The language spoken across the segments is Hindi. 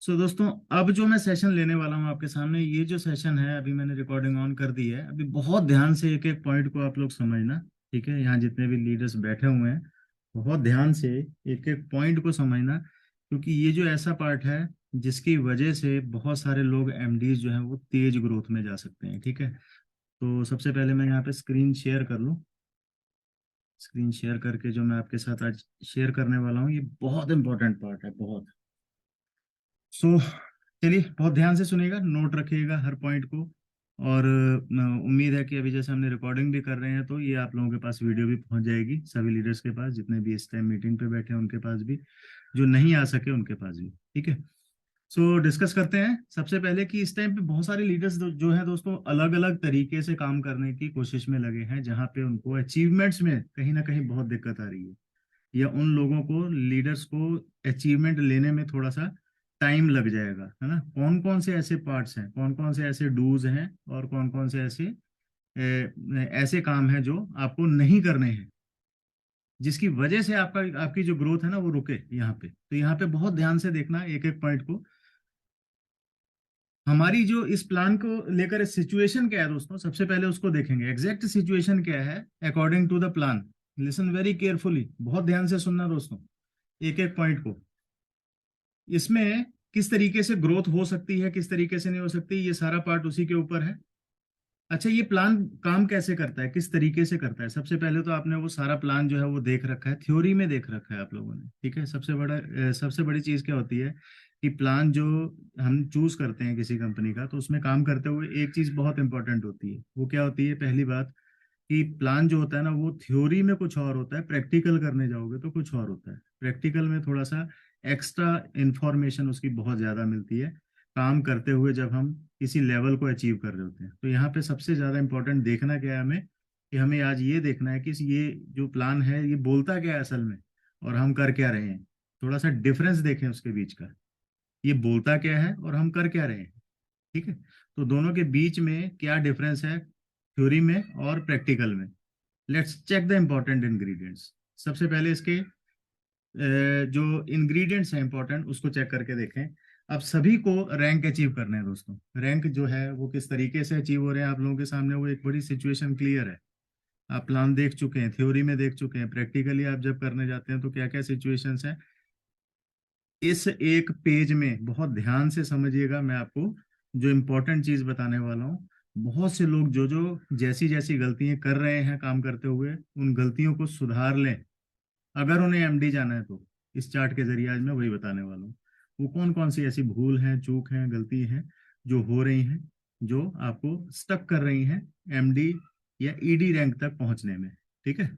दोस्तों, अब जो मैं सेशन लेने वाला हूँ आपके सामने, ये जो सेशन है अभी मैंने रिकॉर्डिंग ऑन कर दी है। अभी बहुत ध्यान से एक एक पॉइंट को आप लोग समझना। ठीक है, यहाँ जितने भी लीडर्स बैठे हुए हैं, बहुत ध्यान से एक एक पॉइंट को समझना, क्योंकि ये जो ऐसा पार्ट है जिसकी वजह से बहुत सारे लोग एमडीज जो हैं वो तेज ग्रोथ में जा सकते हैं। ठीक है, तो सबसे पहले मैं यहाँ पे स्क्रीन शेयर कर लूँ। स्क्रीन शेयर करके जो मैं आपके साथ आज शेयर करने वाला हूँ, ये बहुत इंपॉर्टेंट पार्ट है, बहुत। सो चलिए, बहुत ध्यान से सुनिएगा, नोट रखिएगा हर पॉइंट को। और उम्मीद है कि अभी जैसे हमने रिकॉर्डिंग भी कर रहे हैं, तो ये आप लोगों के पास वीडियो भी पहुंच जाएगी, सभी लीडर्स के पास, जितने भी इस टाइम मीटिंग पे बैठे हैं उनके पास भी, जो नहीं आ सके उनके पास भी। ठीक है, सो डिस्कस करते हैं सबसे पहले कि इस टाइम पे बहुत सारे लीडर्स जो हैं दोस्तों, अलग अलग तरीके से काम करने की कोशिश में लगे हैं, जहाँ पे उनको अचीवमेंट्स में कहीं ना कहीं बहुत दिक्कत आ रही है, या उन लोगों को, लीडर्स को, अचीवमेंट लेने में थोड़ा सा टाइम लग जाएगा, है ना। कौन कौन से ऐसे पार्ट्स हैं, कौन कौन से ऐसे डूज हैं, और कौन कौन से ऐसे ऐसे काम हैं जो आपको नहीं करने हैं, जिसकी वजह से आपकी जो ग्रोथ है ना वो रुके यहाँ पे। तो यहाँ पे बहुत ध्यान से देखना एक एक पॉइंट को। हमारी जो इस प्लान को लेकर सिचुएशन क्या है दोस्तों, सबसे पहले उसको देखेंगे, एग्जैक्ट सिचुएशन क्या है according to the plan. Listen very carefully, बहुत ध्यान से सुनना दोस्तों, एक एक पॉइंट को। इसमें किस तरीके से ग्रोथ हो सकती है, किस तरीके से नहीं हो सकती, ये सारा पार्ट उसी के ऊपर है। अच्छा, ये प्लान काम कैसे करता है, किस तरीके से करता है? सबसे पहले तो आपने वो सारा प्लान जो है वो देख रखा है, थ्योरी में देख रखा है आप लोगों ने। ठीक है, सबसे बड़ी चीज क्या होती है कि प्लान जो हम चूज करते हैं किसी कंपनी का, तो उसमें काम करते हुए एक चीज बहुत इंपॉर्टेंट होती है। वो क्या होती है? पहली बात कि प्लान जो होता है ना, वो थ्योरी में कुछ और होता है, प्रैक्टिकल करने जाओगे तो कुछ और होता है। प्रैक्टिकल में थोड़ा सा एक्स्ट्रा इंफॉर्मेशन उसकी बहुत ज्यादा मिलती है, काम करते हुए जब हम किसी लेवल को अचीव कर रहे होते हैं। तो यहाँ पे सबसे ज्यादा इंपॉर्टेंट देखना क्या है हमें, कि हमें आज ये देखना है कि ये जो प्लान है ये बोलता क्या है असल में, और हम कर क्या रहे हैं। थोड़ा सा डिफरेंस देखें उसके बीच का, ये बोलता क्या है और हम कर क्या रहे हैं। ठीक है, तो दोनों के बीच में क्या डिफरेंस है, थ्योरी में और प्रैक्टिकल में। Let's check the important ingredients. सबसे पहले इसके जो इंग्रेडिएंट्स हैं इंपॉर्टेंट, उसको चेक करके देखें। अब सभी को रैंक अचीव करने हैं दोस्तों। रैंक जो है वो किस तरीके से अचीव हो रहे हैं आप लोगों के सामने, वो एक बड़ी सिचुएशन क्लियर है। आप प्लान देख चुके हैं, थ्योरी में देख चुके हैं, प्रैक्टिकली आप जब करने जाते हैं तो क्या क्या सिचुएशंस हैं। इस एक पेज में बहुत ध्यान से समझिएगा, मैं आपको जो इम्पोर्टेंट चीज बताने वाला हूँ। बहुत से लोग जो जो जैसी जैसी गलतियां कर रहे हैं काम करते हुए, उन गलतियों को सुधार लें अगर उन्हें एमडी जाना है तो। इस चार्ट के जरिए आज मैं वही बताने वाला हूँ, वो कौन कौन सी ऐसी भूल हैं, चूक हैं, गलती हैं जो हो रही हैं, जो आपको स्टक कर रही हैं एमडी या ईडी रैंक तक पहुंचने में। ठीक है,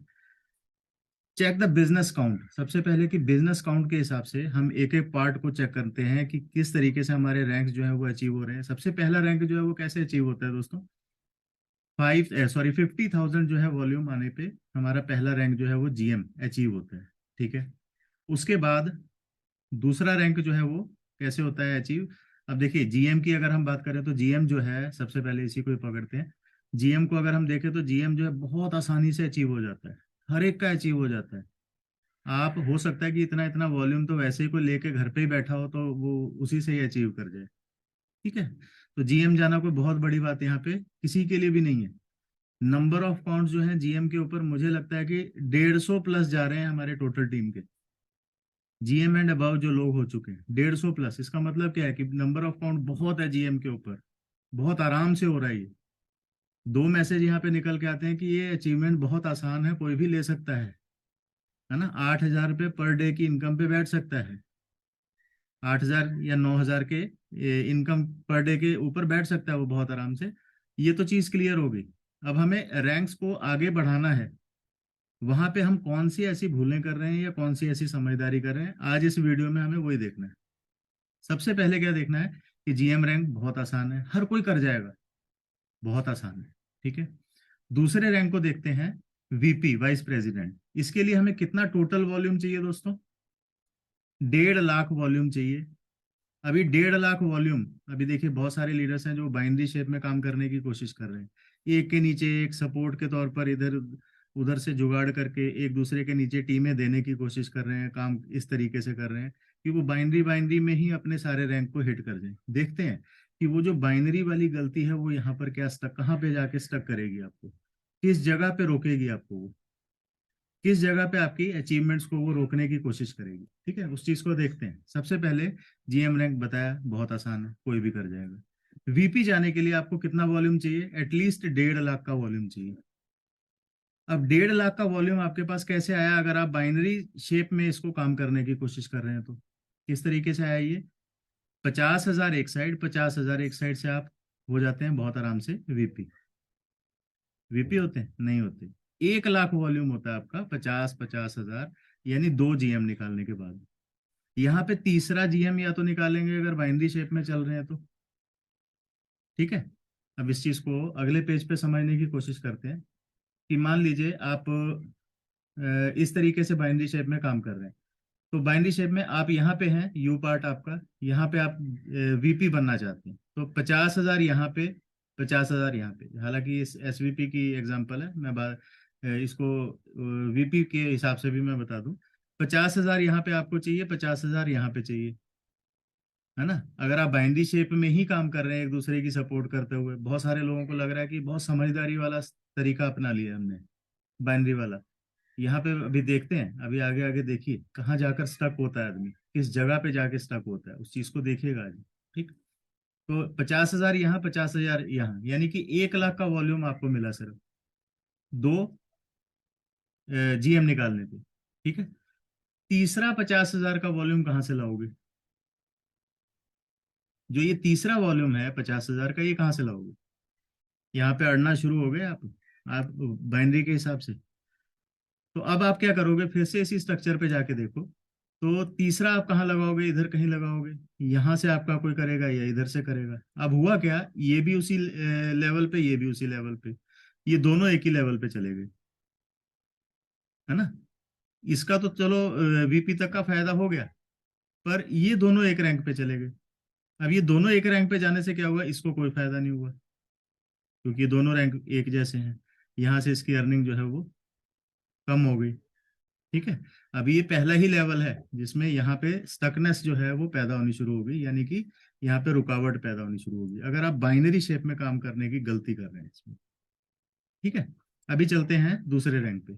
चेक द बिजनेस काउंट। सबसे पहले कि बिजनेस काउंट के हिसाब से हम एक एक पार्ट को चेक करते हैं कि किस तरीके से हमारे रैंक जो है वो अचीव हो रहे हैं। सबसे पहला रैंक जो है वो कैसे अचीव होता है दोस्तों, 50,000 जो है वॉल्यूम आने पे हमारा पहला रैंक जो है वो जीएम अचीव होता है। ठीक है, उसके बाद दूसरा रैंक जो है वो कैसे होता है अचीव। अब देखिए, जीएम की अगर हम बात करें तो जीएम जो है, सबसे पहले इसी को ही पकड़ते हैं। जीएम को अगर हम देखें तो जीएम जो है बहुत आसानी से अचीव हो जाता है, हर एक का अचीव हो जाता है। आप हो सकता है कि इतना इतना वॉल्यूम तो वैसे ही कोई लेके घर पे ही बैठा हो तो वो उसी से ही अचीव कर जाए। ठीक है, तो जीएम जाना कोई बहुत बड़ी बात यहाँ पे किसी के लिए भी नहीं है। नंबर ऑफ काउंट जो है जीएम के ऊपर, मुझे लगता है कि 150 प्लस जा रहे हैं हमारे टोटल टीम के। जीएम एंड अबव जो लोग हो चुके हैं 150 प्लस, इसका मतलब क्या है कि नंबर ऑफ काउंट बहुत है जीएम के ऊपर, बहुत आराम से हो रहा है ये। दो मैसेज यहाँ पे निकल के आते हैं कि ये अचीवमेंट बहुत आसान है, कोई भी ले सकता है ना। 8,000 रुपये पर डे की इनकम पे बैठ सकता है, 8,000 या 9,000 के इनकम पर डे के ऊपर बैठ सकता है वो बहुत आराम से। ये तो चीज क्लियर हो गई। अब हमें रैंक्स को आगे बढ़ाना है, वहां पे हम कौन सी ऐसी भूलें कर रहे हैं या कौन सी ऐसी समझदारी कर रहे हैं, आज इस वीडियो में हमें वही देखना है। सबसे पहले क्या देखना है कि जीएम रैंक बहुत आसान है, हर कोई कर जाएगा, बहुत आसान है। ठीक है, दूसरे रैंक को देखते हैं, वीपी वाइस प्रेसिडेंट। इसके लिए हमें कितना टोटल वॉल्यूम चाहिए दोस्तों, 1.5 लाख वॉल्यूम चाहिए। अभी 1.5 लाख वॉल्यूम, अभी देखिए बहुत सारे लीडर्स हैं जो बाइनरी शेप में काम करने की कोशिश कर रहे हैं, एक के नीचे एक सपोर्ट के तौर पर इधर उधर से जुगाड़ करके एक दूसरे के नीचे टीमें देने की कोशिश कर रहे हैं, काम इस तरीके से कर रहे हैं कि वो बाइनरी बाइनरी में ही अपने सारे रैंक को हिट कर जाए। देखते हैं कि वो जो बाइनरी वाली गलती है वो यहाँ पर क्या स्टक, कहाँ पे जाके स्टक करेगी आपको, किस जगह पे रोकेगी आपको, वो किस जगह पे आपकी अचीवमेंट्स को वो रोकने की कोशिश करेगी। ठीक है, उस चीज को देखते हैं। सबसे पहले जीएम रैंक बताया, बहुत आसान है, कोई भी कर जाएगा। वीपी जाने के लिए आपको कितना वॉल्यूम चाहिए? एटलीस्ट 1.5 लाख का वॉल्यूम चाहिए। अब 1.5 लाख का वॉल्यूम आपके पास कैसे आया? अगर आप बाइनरी शेप में इसको काम करने की कोशिश कर रहे हैं तो किस तरीके से आया ये? 50,000 एक साइड, 50,000 एक साइड से आप हो जाते हैं बहुत आराम से वीपी। वीपी होते हैं? नहीं होते। 1 लाख वॉल्यूम होता है आपका, 50,000 यानी 2 जीएम निकालने के बाद। यहाँ पे तीसरा जीएम या तो निकालेंगे अगर बाइनरी शेप में चल रहे हैं तो। ठीक है, अब इस चीज को अगले पेज पे समझने की कोशिश करते हैं कि मान लीजिए आप इस तरीके से बाइनरी शेप में काम कर रहे हैं। तो बाइनरी शेप में आप यहाँ पे हैं, यू पार्ट आपका, यहाँ पे आप वीपी बनना चाहते हैं, तो 50,000 यहाँ पे, 50,000 यहाँ पे। हालांकि इस एसवीपी की एग्जांपल है, मैं इसको वीपी के हिसाब से भी मैं बता दूं। 50,000 यहाँ पे आपको चाहिए, 50,000 यहाँ पे चाहिए, है ना। अगर आप बाइनरी शेप में ही काम कर रहे हैं एक दूसरे की सपोर्ट करते हुए, बहुत सारे लोगों को लग रहा है कि बहुत समझदारी वाला तरीका अपना लिया हमने, बाइनरी वाला। यहाँ पे अभी देखते हैं, अभी आगे आगे देखिए कहाँ जाकर स्टक होता है आदमी, किस जगह पे जाके स्टक होता है, उस चीज को देखिएगा आज। ठीक, तो 50,000 यहाँ, 50,000 यहाँ, यानी कि 1 लाख का वॉल्यूम आपको मिला सिर्फ 2 जीएम निकालने पे। ठीक है, तीसरा 50,000 का वॉल्यूम कहाँ से लाओगे? जो ये तीसरा वॉल्यूम है 50,000 का, ये कहाँ से लाओगे? यहाँ पे अड़ना शुरू हो गए आप बाइनरी के हिसाब से। तो अब आप क्या करोगे? फिर से इसी स्ट्रक्चर पे जाके देखो, तो तीसरा आप कहाँ लगाओगे? इधर कहीं लगाओगे। यहाँ से आपका कोई करेगा या इधर से करेगा। अब हुआ क्या, ये भी उसी लेवल पे, ये भी उसी लेवल पे, ये दोनों एक ही लेवल पे चले गए, है ना। इसका तो चलो वीपी तक का फायदा हो गया, पर ये दोनों एक रैंक पे चले गए। अब ये दोनों एक रैंक पे जाने से क्या हुआ? इसको कोई फायदा नहीं हुआ, क्योंकि ये दोनों रैंक एक जैसे हैं। यहाँ से इसकी अर्निंग जो है वो कम हो गई। ठीक है, अभी ये पहला ही लेवल है जिसमें यहाँ पे स्टकनेस जो है वो पैदा होनी शुरू हो गई, यानी कि यहाँ पे रुकावट पैदा होनी शुरू होगी अगर आप बाइनरी शेप में काम करने की गलती कर रहे हैं इसमें। ठीक है, अभी चलते हैं दूसरे रैंक पे।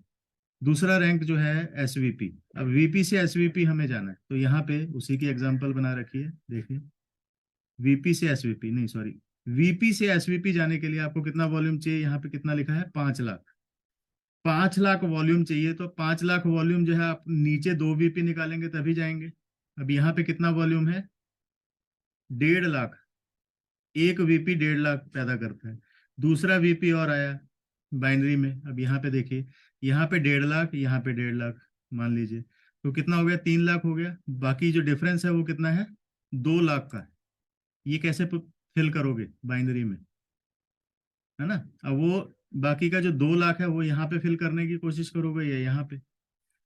दूसरा रैंक जो है एसवीपी। अब वीपी से एसवीपी हमें जाना है, तो यहाँ पे उसी की एग्जांपल बना रखी है, देखिए। वीपी से एसवीपी नहीं, सॉरी, वीपी से एसवीपी जाने के लिए आपको कितना वॉल्यूम चाहिए? यहाँ पे कितना लिखा है? 5 लाख। 5 लाख वॉल्यूम चाहिए, तो 5 लाख वॉल्यूम जो है आप नीचे 2 वीपी निकालेंगे तभी जाएंगे। अब यहाँ पे कितना वॉल्यूम है? 1.5 लाख। एक वीपी 1.5 लाख पैदा करता है। दूसरा वीपी और आया बाइनरी में, अब यहाँ पे देखिए, यहाँ पे 1.5 लाख, यहाँ पे 1.5 लाख, मान लीजिए, तो कितना हो गया? 3 लाख हो गया। बाकी जो डिफरेंस है वो कितना है? 2 लाख का है। ये कैसे फिल करोगे बाइनरी में, है ना। अब वो बाकी का जो 2 लाख है वो यहाँ पे फिल करने की कोशिश करोगे या यहाँ पे?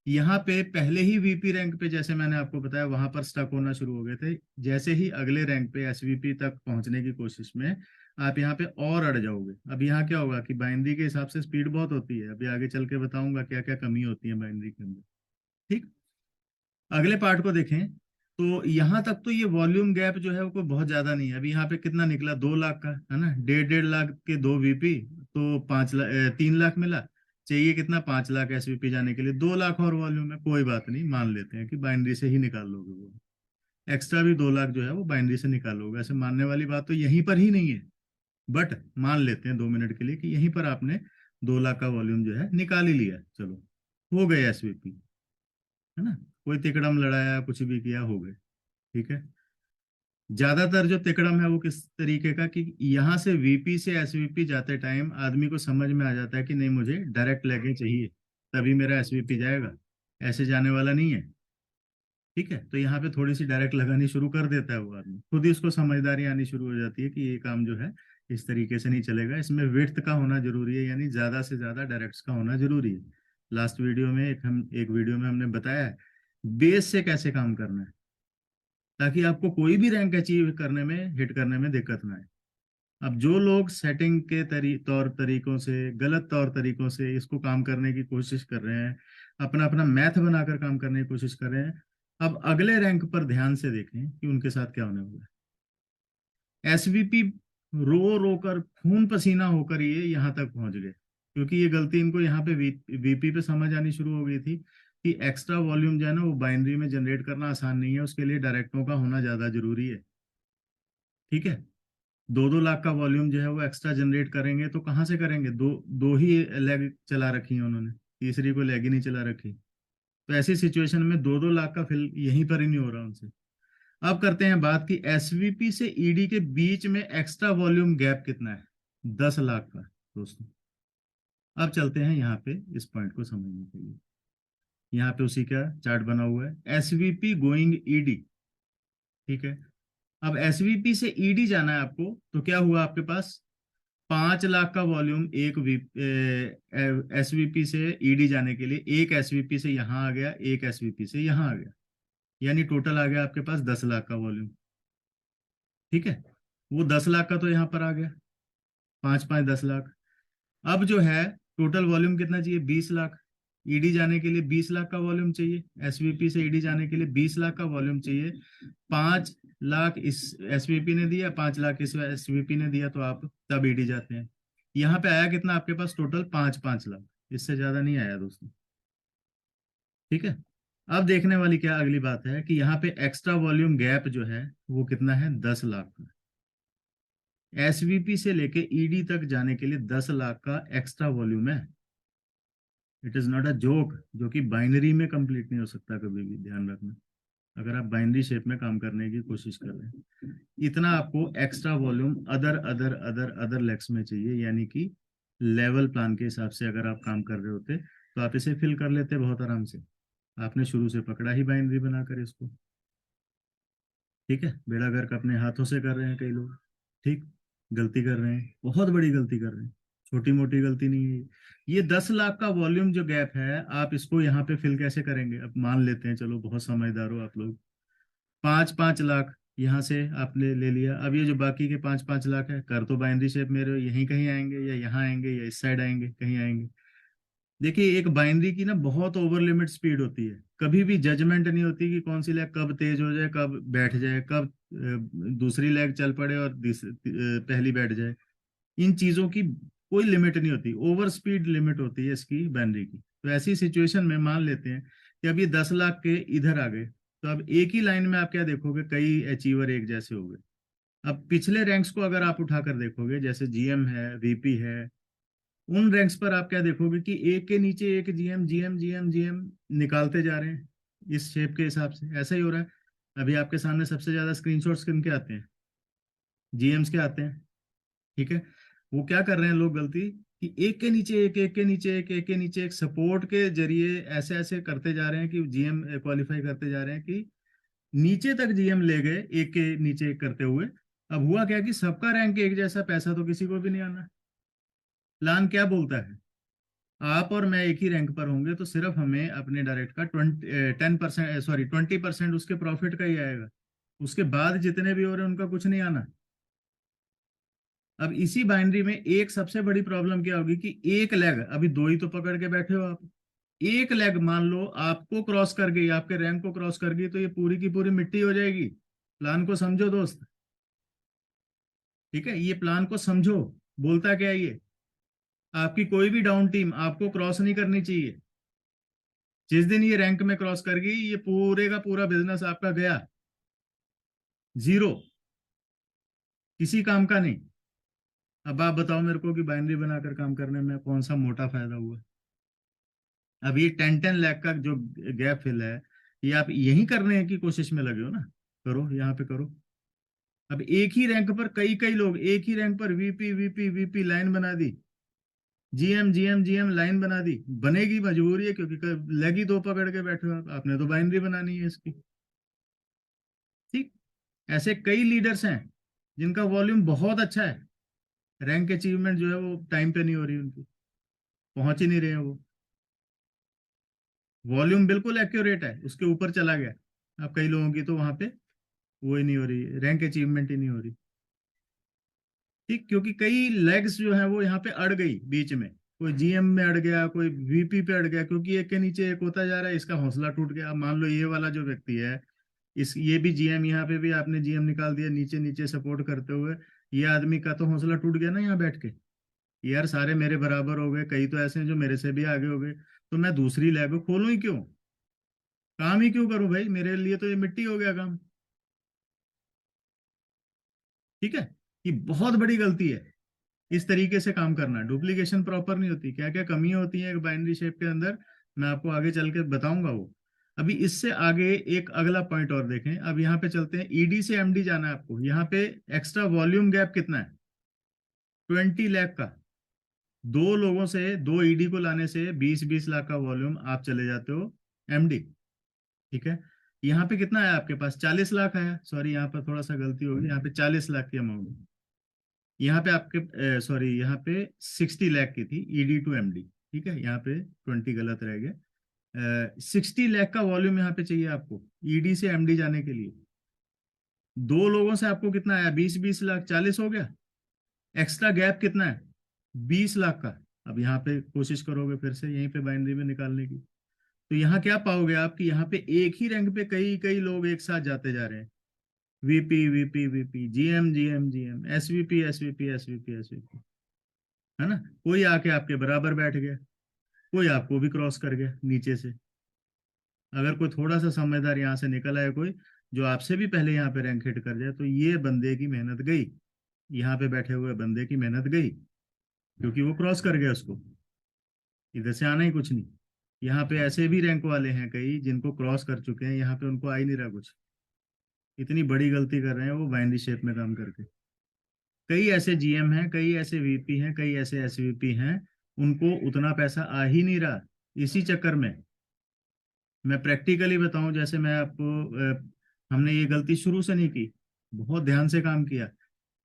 यहाँ पे पहले ही वीपी रैंक पे, जैसे मैंने आपको बताया, वहां पर स्टक होना शुरू हो गए थे। जैसे ही अगले रैंक पे एसवीपी तक पहुंचने की कोशिश में आप यहाँ पे और अड़ जाओगे। अब यहाँ क्या होगा कि बाइनरी के हिसाब से स्पीड बहुत होती है, अभी आगे चल के बताऊंगा क्या क्या कमी होती है बाइनरी के अंदर। ठीक, अगले पार्ट को देखें, तो यहाँ तक तो ये वॉल्यूम गैप जो है वो कोई बहुत ज्यादा नहीं है। अभी यहाँ पे कितना निकला? 2 लाख का, है ना। 1.5 लाख के 2 वीपी, तो 5 लाख, 3 लाख मिला। चाहिए कितना? 5 लाख एसवीपी जाने के लिए। 2 लाख और वॉल्यूम है, कोई बात नहीं, मान लेते हैं कि बाइनरी से ही निकाल लोगे वो। एक्स्ट्रा भी 2 लाख जो है वो बाइनरी से निकालोगे। ऐसे मानने वाली बात तो यहीं पर ही नहीं है, बट मान लेते हैं 2 मिनट के लिए कि यहीं पर आपने 2 लाख का वॉल्यूम जो है निकाल ही लिया। चलो, हो गए एसवीपी, है ना। कोई तिकड़म लड़ाया, कुछ भी किया, हो गए। ठीक है, ज्यादातर जो तिकड़म है वो किस तरीके का कि यहाँ से वीपी से एसवीपी जाते टाइम आदमी को समझ में आ जाता है कि नहीं, मुझे डायरेक्ट लेके चाहिए तभी मेरा एसवीपी जाएगा, ऐसे जाने वाला नहीं है। ठीक है, तो यहाँ पे थोड़ी सी डायरेक्ट लगानी शुरू कर देता है वो आदमी, खुद ही उसको समझदारी आनी शुरू हो जाती है कि ये काम जो है इस तरीके से नहीं चलेगा, इसमें विड्थ का होना जरूरी है, यानी ज्यादा से ज्यादा डायरेक्ट्स का होना जरूरी है। लास्ट वीडियो में एक वीडियो में हमने बताया है बेस से कैसे काम करना है, ताकि आपको कोई भी रैंक अचीव करने में, हिट करने में दिक्कत ना आए। अब जो लोग सेटिंग के तौर तरीकों से, गलत तौर तरीकों से इसको काम करने की कोशिश कर रहे हैं, अपना अपना मैथ बनाकर काम करने की कोशिश कर रहे हैं, अब अगले रैंक पर ध्यान से देखें कि उनके साथ क्या होने वाला है। एसवीपी रो रो कर खून पसीना होकर ये यहाँ तक पहुंच गए, क्योंकि ये गलती इनको यहाँ पे वीपी पे समझ आनी शुरू हो गई थी कि एक्स्ट्रा वॉल्यूम जो है ना वो बाइनरी में जनरेट करना आसान नहीं है, उसके लिए डायरेक्टों का होना ज्यादा जरूरी है। ठीक है, 2-2 लाख का वॉल्यूम जो है वो एक्स्ट्रा जनरेट करेंगे तो कहाँ से करेंगे? दो दो ही लेग चला रखी है उन्होंने, तीसरी को लेग ही नहीं चला रखी। तो ऐसी सिचुएशन में 2-2 लाख का फिल यहीं पर ही नहीं हो रहा उनसे। अब करते हैं बात की एसवीपी से ईडी के बीच में एक्स्ट्रा वॉल्यूम गैप कितना है? 10 लाख का दोस्तों। अब चलते हैं यहाँ पे इस पॉइंट को समझने के लिए। यहाँ पे उसी का चार्ट बना हुआ है, एसवीपी गोइंग ईडी। ठीक है, अब एसवीपी से ईडी जाना है आपको, तो क्या हुआ आपके पास? 5 लाख का वॉल्यूम एक एसवीपी से ईडी जाने के लिए, एक एसवीपी से यहाँ आ गया, एक एसवीपी से यहाँ आ गया, यानी टोटल आ गया आपके पास 10 लाख का वॉल्यूम। ठीक है, वो 10 लाख का तो यहाँ पर आ गया, 5-5 10 लाख। अब जो है टोटल वॉल्यूम कितना चाहिए? 20 लाख। ईडी जाने के लिए 20 लाख का वॉल्यूम चाहिए, एसवीपी से ईडी जाने के लिए 20 लाख का वॉल्यूम चाहिए। 5 लाख इस एसवीपी ने दिया, 5 लाख इस एसवीपी ने दिया, तो आप तब ईडी जाते हैं। यहाँ पे आया कितना आपके पास? टोटल 5-5 लाख, इससे ज्यादा नहीं आया दोस्तों। ठीक है, अब देखने वाली क्या अगली बात है कि यहाँ पे एक्स्ट्रा वॉल्यूम गैप जो है वो कितना है? 10 लाख का। एसवीपी से लेके ईडी तक जाने के लिए 10 लाख का एक्स्ट्रा वॉल्यूम है। It is not a joke, जो कि बाइनरी में कंप्लीट नहीं हो सकता कभी भी, ध्यान रखना। अगर आप बाइनरी शेप में काम करने की कोशिश कर रहे हैं, इतना आपको extra volume other other other other legs में चाहिए, यानी कि लेवल प्लान के हिसाब से अगर आप काम कर रहे होते तो आप इसे फिल कर लेते बहुत आराम से। आपने शुरू से पकड़ा ही बाइनरी बनाकर इसको। ठीक है, बेड़ा गर्क अपने हाथों से कर रहे हैं कई लोग। ठीक, गलती कर रहे हैं, बहुत बड़ी गलती कर रहे हैं, छोटी मोटी गलती नहीं है ये। 10 लाख का वॉल्यूम जो गैप है, आप इसको यहाँ पे फिल कैसे करेंगे? अब मान लेते हैं, चलो बहुत समझदार हो आप लोग, 5-5 लाख यहाँ से आपने ले लिया। अब ये जो बाकी के 5-5 लाख है, कर तो बाइनरी शेप में रहे हो, यहीं कहीं आएंगे या यहाँ आएंगे या इस साइड आएंगे, कहीं आएंगे। देखिए, एक बाइनरी की ना बहुत ओवर लिमिट स्पीड होती है, कभी भी जजमेंट नहीं होती कि कौन सी लेग कब तेज हो जाए, कब बैठ जाए, कब दूसरी लेग चल पड़े और पहली बैठ जाए। इन चीजों की कोई लिमिट नहीं होती, ओवर स्पीड लिमिट होती है इसकी बाइनरी की। तो ऐसी सिचुएशन में मान लेते हैं कि अब ये 10 लाख के इधर आ गए, तो अब एक ही लाइन में आप क्या देखोगे? कई अचीवर एक जैसे हो गए। अब पिछले रैंक्स को अगर आप उठाकर देखोगे, जैसे जीएम है, वीपी है, उन रैंक्स पर आप क्या देखोगे कि एक के नीचे एक जीएम जीएम जीएम जीएम निकालते जा रहे हैं इस शेप के हिसाब से। ऐसा ही हो रहा है। अभी आपके सामने सबसे ज्यादा स्क्रीनशॉट्स किन के आते हैं? जीएम्स के आते हैं। ठीक है, वो क्या कर रहे हैं लोग गलती कि एक के नीचे एक, एक के नीचे एक, एक के नीचे एक सपोर्ट के जरिए ऐसे ऐसे करते जा रहे हैं कि जीएम क्वालिफाई करते जा रहे हैं कि नीचे तक जीएम ले गए, एक के नीचे एक करते हुए। अब हुआ क्या कि सबका रैंक एक जैसा, पैसा तो किसी को भी नहीं आना। प्लान क्या बोलता है? आप और मैं एक ही रैंक पर होंगे तो सिर्फ हमें अपने डायरेक्ट का 10%, सॉरी 20% उसके प्रॉफिट का ही आएगा। उसके बाद जितने भी हो रहे हैं उनका कुछ नहीं आना। अब इसी बाइनरी में एक सबसे बड़ी प्रॉब्लम क्या होगी कि एक लेग, अभी दो ही तो पकड़ के बैठे हो आप, एक लेग मान लो आपको क्रॉस कर गई, आपके रैंक को क्रॉस कर गई, तो ये पूरी की पूरी मिट्टी हो जाएगी। प्लान को समझो दोस्त। ठीक है, ये प्लान को समझो। बोलता क्या है ये? आपकी कोई भी डाउन टीम आपको क्रॉस नहीं करनी चाहिए। जिस दिन ये रैंक में क्रॉस कर गई, ये पूरे का पूरा बिजनेस आपका गया, जीरो, किसी काम का नहीं। अब आप बताओ मेरे को कि बाइनरी बनाकर काम करने में कौन सा मोटा फायदा हुआ? अब ये 10-10 लाख का जो गैप फिल है, ये आप यही करने की कोशिश में लगे हो ना, करो यहाँ पे करो। अब एक ही रैंक पर कई कई लोग, एक ही रैंक पर वीपी वीपी वीपी लाइन बना दी, जीएम जीएम जीएम लाइन बना दी। बनेगी, मजबूरी है, क्योंकि लेगी दो पकड़ के बैठे हो आप, आपने तो बाइनरी बनानी है इसकी। ठीक, ऐसे कई लीडर्स हैं जिनका वॉल्यूम बहुत अच्छा है, रैंक अचीवमेंट जो है वो टाइम पे नहीं हो रही उनकी, पहुंच ही नहीं रहे हैं वो। वॉल्यूम बिल्कुल एक्यूरेट है, उसके ऊपर चला गया। अब कई लोगों की तो वहां पे वो ही नहीं हो रही, रैंक अचीवमेंट ही नहीं हो रही। ठीक, क्योंकि कई लेग्स जो है वो यहाँ पे अड़ गई बीच में, कोई जीएम में अड़ गया, कोई वीपी पे अड़ गया, क्योंकि एक के नीचे एक होता जा रहा है, इसका हौसला टूट गया। अब मान लो ये वाला जो व्यक्ति है, इस ये भी जीएम, यहाँ पे भी आपने जीएम निकाल दिया नीचे नीचे सपोर्ट करते हुए, ये आदमी का तो हौसला टूट गया ना यहाँ बैठ के। यार सारे मेरे बराबर हो गए, कई तो ऐसे हैं जो मेरे से भी आगे हो गए, तो मैं दूसरी लैब खोलूं ही क्यों, काम ही क्यों करूं भाई, मेरे लिए तो ये मिट्टी हो गया काम। ठीक है, ये बहुत बड़ी गलती है इस तरीके से काम करना। डुप्लीकेशन प्रॉपर नहीं होती, क्या क्या कमियां होती हैं एक बाइनरी शेप के अंदर, मैं आपको आगे चल के बताऊंगा वो। अभी इससे आगे एक अगला पॉइंट और देखें। अब यहाँ पे चलते हैं, ईडी से एमडी जाना है आपको। यहाँ पे एक्स्ट्रा वॉल्यूम गैप कितना है, 20 लाख का। दो लोगों से, दो ईडी को लाने से 20-20 लाख का वॉल्यूम आप चले जाते हो एमडी। ठीक है, यहाँ पे कितना है आपके पास, 40 लाख है, सॉरी यहाँ पर थोड़ा सा गलती होगी, यहाँ पे 40 लाख की अमाउंट, यहाँ पे आपके सॉरी यहाँ पे 60 लाख की थी ईडी टू एमडी। ठीक है, यहाँ पे 20 गलत रह गया। 60 लाख का वॉल्यूम यहाँ पे चाहिए आपको ईडी से एमडी जाने के लिए। दो लोगों से आपको कितना आया, 20-20 लाख, 40 हो गया। एक्स्ट्रा गैप कितना है, 20 लाख का। अब यहाँ पे कोशिश करोगे फिर से यहीं पे बाइनरी में निकालने की, तो यहाँ क्या पाओगे आप कि यहाँ पे एक ही रैंक पे कई कई लोग एक साथ जाते जा रहे हैं। VP VP VP, GM GM GM, SVP SVP SVP SVP, है ना। कोई आके आपके बराबर बैठ गया, कोई आपको भी क्रॉस कर गया नीचे से। अगर कोई थोड़ा सा समझदार यहाँ से निकल आए, कोई जो आपसे भी पहले यहाँ पे रैंक हिट कर जाए, तो ये बंदे की मेहनत गई, यहाँ पे बैठे हुए बंदे की मेहनत गई, क्योंकि वो क्रॉस कर गया उसको। इधर से आना ही कुछ नहीं। यहाँ पे ऐसे भी रैंक वाले हैं कई जिनको क्रॉस कर चुके हैं, यहाँ पे उनको आ ही नहीं रहा कुछ। इतनी बड़ी गलती कर रहे हैं वो बाइनरी शेप में काम करके। कई ऐसे जीएम हैं, कई ऐसे वीपी हैं, कई ऐसे एसवीपी हैं, उनको उतना पैसा आ ही नहीं रहा। इसी चक्कर में मैं प्रैक्टिकली बताऊं, जैसे मैं आपको हमने ये गलती शुरू से नहीं की, बहुत ध्यान से काम किया,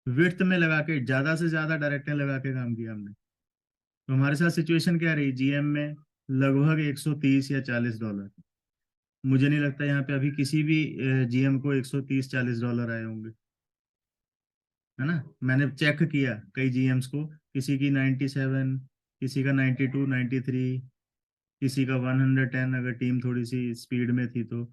विड्थ में लगा के ज्यादा से ज्यादा डायरेक्टर लगा के काम किया हमने। तो हमारे साथ सिचुएशन क्या रही, जीएम में लगभग 130 या 40 डॉलर। मुझे नहीं लगता यहाँ पे अभी किसी भी जीएम को 130-40 डॉलर आए होंगे, है ना। मैंने चेक किया कई जीएम्स को, किसी की 97, किसी का 92, 93, किसी का 110, अगर टीम थोड़ी सी स्पीड में थी तो।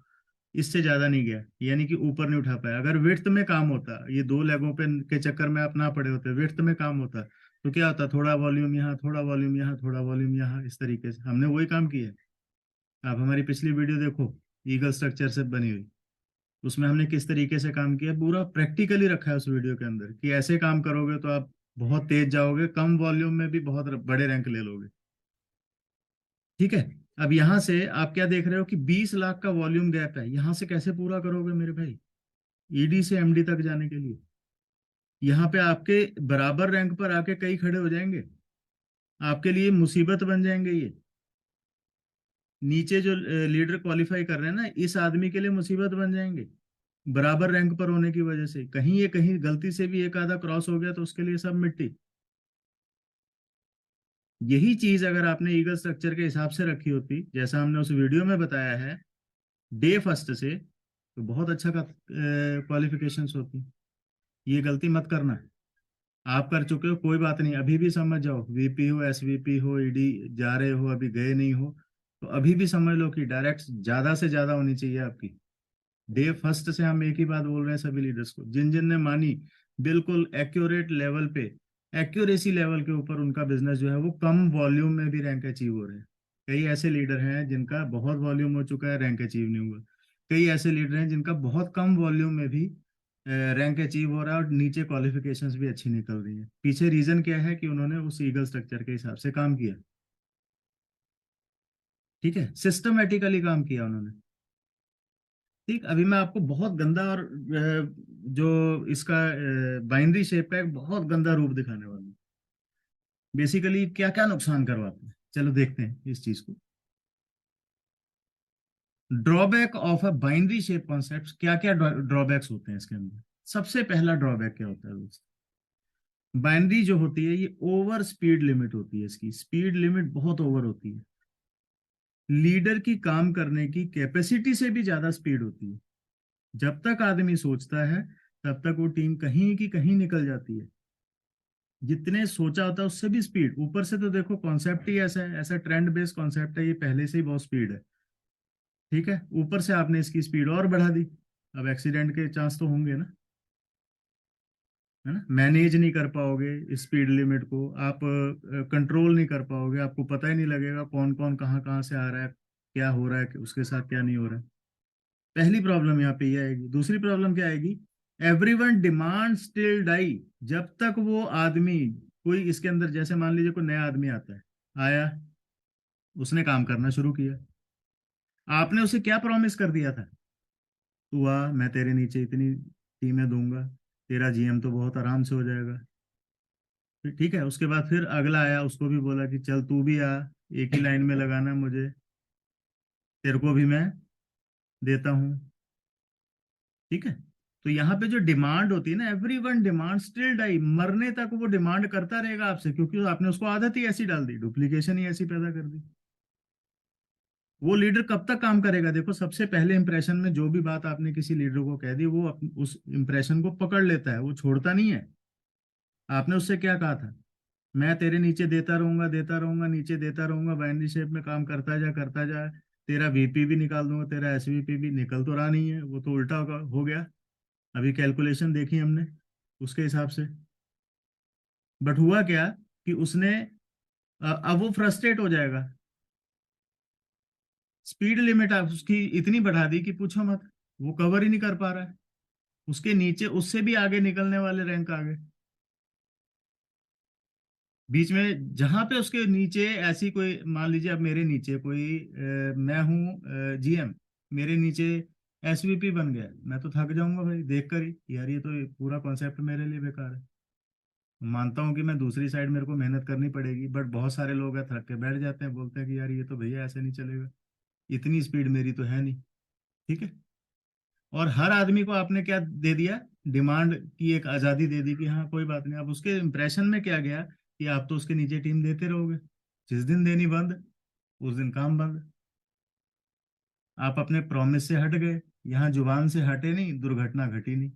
इससे ज्यादा नहीं गया, यानी कि ऊपर नहीं उठा पाया। अगर विड्थ में काम होता, ये दो लेगों पे के चक्कर में आप ना पड़े होते, विड्थ में काम होता, तो क्या होता, थोड़ा वॉल्यूम यहाँ, थोड़ा वॉल्यूम यहाँ, थोड़ा वॉल्यूम यहाँ, इस तरीके से हमने वही काम किया। आप हमारी पिछली वीडियो देखो, ईगल स्ट्रक्चर से बनी हुई, उसमें हमने किस तरीके से काम किया, पूरा प्रैक्टिकली रखा है उस वीडियो के अंदर, कि ऐसे काम करोगे तो आप बहुत तेज जाओगे, कम वॉल्यूम में भी बहुत बड़े रैंक ले लोगे। ठीक है, अब यहां से आप क्या देख रहे हो कि 20 लाख का वॉल्यूम गैप है, यहां से कैसे पूरा करोगे मेरे भाई, ईडी से एमडी तक जाने के लिए। यहाँ पे आपके बराबर रैंक पर आके कई खड़े हो जाएंगे, आपके लिए मुसीबत बन जाएंगे ये। नीचे जो लीडर क्वालिफाई कर रहे हैं ना, इस आदमी के लिए मुसीबत बन जाएंगे, बराबर रैंक पर होने की वजह से। कहीं ये कहीं गलती से भी एक आधा क्रॉस हो गया तो उसके लिए सब मिट्टी। यही चीज अगर आपने ईगल स्ट्रक्चर के हिसाब से रखी होती, जैसा हमने उस वीडियो में बताया है, डे फर्स्ट से, तो बहुत अच्छा का क्वालिफिकेशंस होती। ये गलती मत करना। आप कर चुके हो, कोई बात नहीं, अभी भी समझ जाओ, वीपी हो, एसवीपी हो, ईडी जा रहे हो, अभी गए नहीं हो, तो अभी भी समझ लो कि डायरेक्ट ज्यादा से ज्यादा होनी चाहिए आपकी। डे फर्स्ट से हम एक ही बात बोल रहे हैं सभी लीडर्स को, जिन जिन ने मानी, बिल्कुल एक्यूरेट लेवल पे, एक्यूरेसी लेवल के ऊपर उनका बिजनेस जो है वो कम वॉल्यूम में भी रैंक अचीव हो रहे हैं। कई ऐसे लीडर हैं जिनका बहुत वॉल्यूम हो चुका है, रैंक अचीव नहीं हुआ। कई ऐसे लीडर हैं जिनका बहुत कम वॉल्यूम में भी रैंक अचीव हो रहा है, और नीचे क्वालिफिकेशंस भी अच्छी निकल रही है। पीछे रीजन क्या है कि उन्होंने उस ईगल स्ट्रक्चर के हिसाब से काम किया। ठीक है, सिस्टमेटिकली काम किया उन्होंने। ठीक, अभी मैं आपको बहुत गंदा और जो इसका बाइनरी शेप का एक बहुत गंदा रूप दिखाने वाला हूँ। बेसिकली क्या क्या नुकसान करवाते हैं, चलो देखते हैं इस चीज को। Drawback of a binary shape concept, क्या क्या ड्रॉबैक्स होते हैं इसके अंदर। सबसे पहला ड्रॉबैक क्या होता है दोस्तों, बाइनरी जो होती है ये ओवर स्पीड लिमिट होती है, इसकी स्पीड लिमिट बहुत ओवर होती है। लीडर की काम करने की कैपेसिटी से भी ज्यादा स्पीड होती है। जब तक आदमी सोचता है तब तक वो टीम कहीं की कहीं निकल जाती है। जितने सोचा होता है उससे भी स्पीड, ऊपर से तो देखो कॉन्सेप्ट ही ऐसा है, ऐसा ट्रेंड बेस्ड कॉन्सेप्ट है, ये पहले से ही बहुत स्पीड है। ठीक है, ऊपर से आपने इसकी स्पीड और बढ़ा दी, अब एक्सीडेंट के चांस तो होंगे ना, है ना। मैनेज नहीं कर पाओगे स्पीड लिमिट को आप, कंट्रोल नहीं कर पाओगे, आपको पता ही नहीं लगेगा कौन कौन कहाँ कहाँ से आ रहा है, क्या हो रहा है उसके साथ, क्या नहीं हो रहा है। पहली प्रॉब्लम यहाँ पे ये आएगी। दूसरी प्रॉब्लम क्या आएगी, एवरीवन डिमांड्स टिल डाई। जब तक वो आदमी, कोई इसके अंदर जैसे मान लीजिए कोई नया आदमी आता है, आया, उसने काम करना शुरू किया, आपने उसे क्या प्रॉमिस कर दिया था, तू आ, मैं तेरे नीचे इतनी टीमें दूंगा, तेरा जीएम तो बहुत आराम से हो जाएगा। फिर ठीक है, उसके बाद फिर अगला आया, उसको भी बोला कि चल तू भी आ, एक ही लाइन में लगाना है मुझे, तेरे को भी मैं देता हूँ। ठीक है, तो यहाँ पे जो डिमांड होती है ना, everyone demand still die, मरने तक वो डिमांड करता रहेगा आपसे, क्योंकि आपने उसको आदत ही ऐसी डाल दी, डुप्लीकेशन ही ऐसी पैदा कर दी। वो लीडर कब तक काम करेगा, देखो सबसे पहले इंप्रेशन में जो भी बात आपने किसी लीडर को कह दी, वो उस इंप्रेशन को पकड़ लेता है, वो छोड़ता नहीं है। आपने उससे क्या कहा था, मैं तेरे नीचे देता रहूंगा, नीचे देता रहूंगा, बाइनरी शेप में काम करता जा, तेरा वीपी भी निकाल दूंगा, तेरा एसवीपी भी। निकल तो रहा नहीं है, वो तो उल्टा हो गया। अभी कैलकुलेशन देखी हमने उसके हिसाब से। बट हुआ क्या कि उसने, अब वो फ्रस्ट्रेट हो जाएगा, स्पीड लिमिट आप उसकी इतनी बढ़ा दी कि पूछो मत, वो कवर ही नहीं कर पा रहा है, उसके नीचे उससे भी आगे निकलने वाले रैंक आ गए। बीच में जहां पे उसके नीचे ऐसी कोई, मान लीजिए अब मेरे नीचे कोई, मैं हूँ जीएम, मेरे नीचे एसवीपी बन गया, मैं तो थक जाऊंगा भाई देख कर ही, यार ये तो पूरा कॉन्सेप्ट मेरे लिए बेकार है। मानता हूँ कि मैं दूसरी साइड मेरे को मेहनत करनी पड़ेगी, बट बहुत सारे लोग हैं थक के बैठ जाते हैं, बोलते हैं कि यार ये तो भैया ऐसे नहीं चलेगा, इतनी स्पीड मेरी तो है नहीं। ठीक है, और हर आदमी को आपने क्या दे दिया, डिमांड की एक आजादी दे दी कि हाँ कोई बात नहीं। अब उसके इंप्रेशन में क्या गया कि आप तो उसके नीचे टीम देते रहोगे, जिस दिन देनी बंद, उस दिन काम बंद। आप अपने प्रॉमिस से हट गए, यहाँ जुबान से हटे नहीं, दुर्घटना घटी नहीं।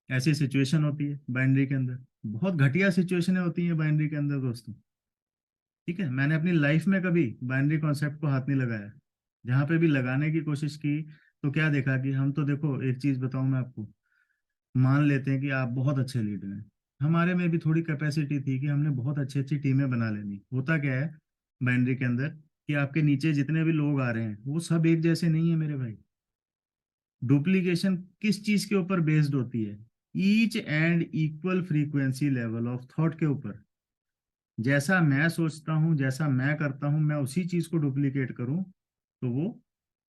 ऐसी सिचुएशन होती है बाइनरी के अंदर, बहुत घटिया सिचुएशनें होती हैं बाइनरी के अंदर दोस्तों। ठीक है, मैंने अपनी लाइफ में कभी बाइनरी कॉन्सेप्ट को हाथ नहीं लगाया, जहां पे भी लगाने की कोशिश की तो क्या देखा कि हम तो, देखो एक चीज बताऊं मैं आपको, मान लेते हैं कि आप बहुत अच्छे लीडर हैं, हमारे में भी थोड़ी कैपेसिटी थी कि हमने बहुत अच्छी अच्छी टीमें बना लेनी। होता क्या है बाइनरी के अंदर, कि आपके नीचे जितने भी लोग आ रहे हैं वो सब एक जैसे नहीं है मेरे भाई। डुप्लीकेशन किस चीज के ऊपर बेस्ड होती है, each and equal frequency level of thought के ऊपर। जैसा मैं सोचता हूँ, जैसा मैं करता हूँ, मैं उसी चीज को डुप्लीकेट करूँ तो वो